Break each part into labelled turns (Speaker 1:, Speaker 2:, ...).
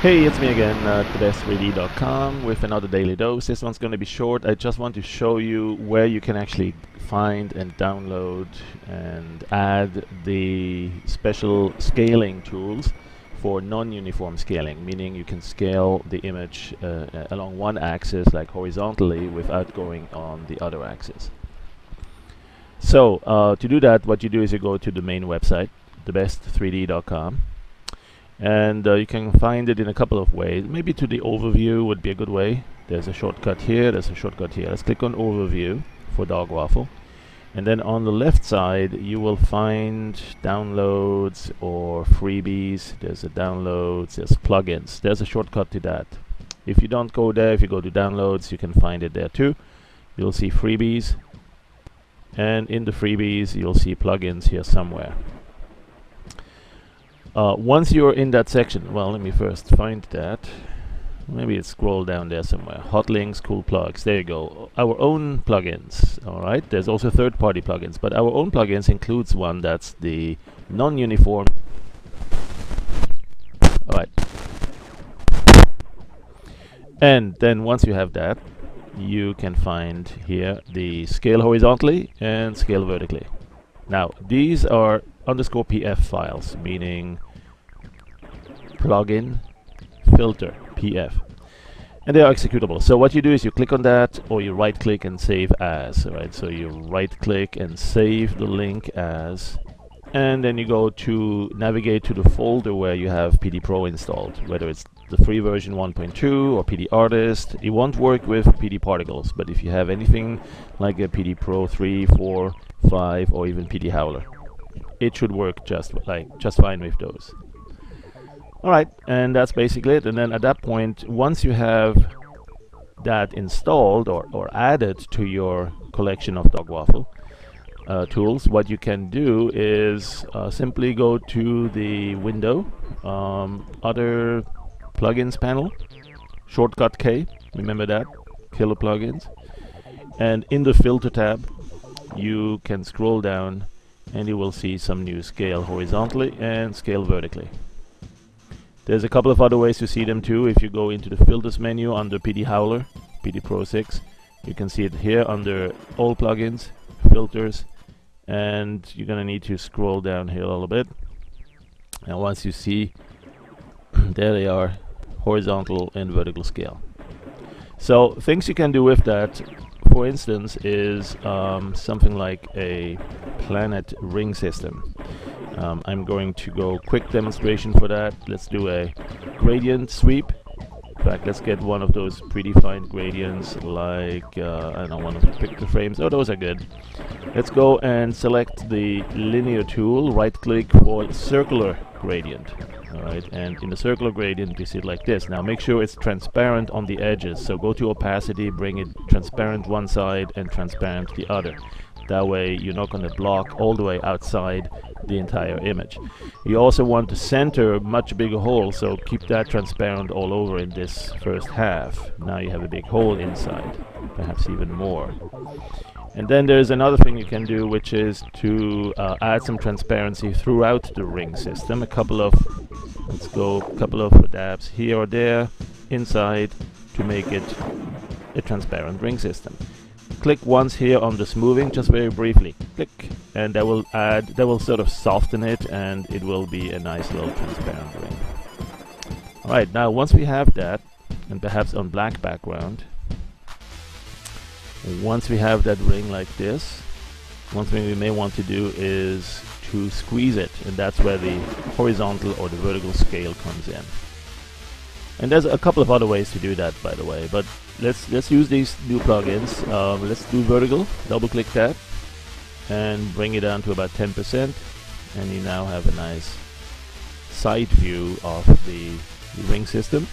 Speaker 1: Hey, it's me again, thebest3d.com with another daily dose. This one's going to be short. I just want to show you where you can actually find and download and add the special scaling tools for non-uniform scaling, meaning you can scale the image along one axis, like horizontally, without going on the other axis. So to do that, what you do is you go to the main website, thebest3d.com. And you can find it in a couple of ways. Maybe to the overview would be a good way. There's a shortcut here, there's a shortcut here. Let's click on overview for Dog Waffle. And then on the left side you will find downloads or freebies. There's a downloads, there's plugins. There's a shortcut to that. If you don't go there, if you go to downloads, you can find it there too. You'll see freebies. And in the freebies you'll see plugins here somewhere. Once you're in that section, well, let me first find that. Maybe it's scroll down there somewhere. Hot links, cool plugs. There you go. Our own plugins. All right. There's also third-party plugins, but our own plugins includes one that's the non-uniform. All right. And then once you have that, you can find here the scale horizontally and scale vertically. Now, these are _pf files, meaning plugin filter pf, and they are executable. So what you do is you click on that, or you right click and save as. Right, so you right click and save the link as, and then you go to navigate to the folder where you have PD Pro installed, whether it's the free version 1.2 or PD Artist. It won't work with PD Particles, but if you have anything like a PD Pro 3, 4, 5, or even PD Howler, it should work just fine with those. Alright, and that's basically it. And then at that point, once you have that installed or added to your collection of Dog Waffle tools, what you can do is simply go to the window, other plugins panel, shortcut K, remember that, killer plugins, and in the filter tab you can scroll down and you will see some new scale horizontally and scale vertically. There's a couple of other ways to see them too. If you go into the filters menu under PD Howler, PD Pro 6, you can see it here under all plugins, filters, and you're gonna need to scroll down here a little bit. And once you see, there they are, horizontal and vertical scale. So things you can do with that, for instance, is something like a planet ring system. I'm going to go quick demonstration for that. Let's do a gradient sweep. In fact, let's get one of those predefined gradients, like I don't want to pick the frames. Oh, those are good. Let's go and select the linear tool, right click for circular gradient. Alright, and in the circular gradient you see it like this. Now make sure it's transparent on the edges, so go to opacity, bring it transparent one side and transparent the other. That way you're not going to block all the way outside the entire image. You also want to center much bigger hole, so keep that transparent all over in this first half. Now you have a big hole inside, perhaps even more. And then there's another thing you can do, which is to add some transparency throughout the ring system. A couple of dabs here or there inside to make it a transparent ring system. Click once here on the smoothing, just very briefly. Click, and that will sort of soften it, and it will be a nice little transparent ring. Alright, now once we have that, and perhaps on black background, once we have that ring like this, one thing we may want to do is to squeeze it, and that's where the horizontal or the vertical scale comes in. And there's a couple of other ways to do that, by the way, but let's use these new plugins. Let's do vertical, double click that, and bring it down to about 10%, and you now have a nice side view of the ring system.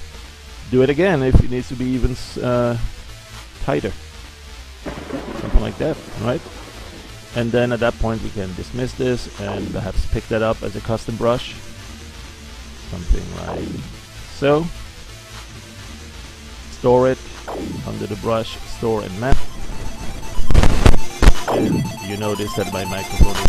Speaker 1: Do it again if it needs to be even tighter. Something like that, right? And then at that point we can dismiss this and perhaps pick that up as a custom brush. Something like so. Store it under the brush, store and map. And you notice that my microphone is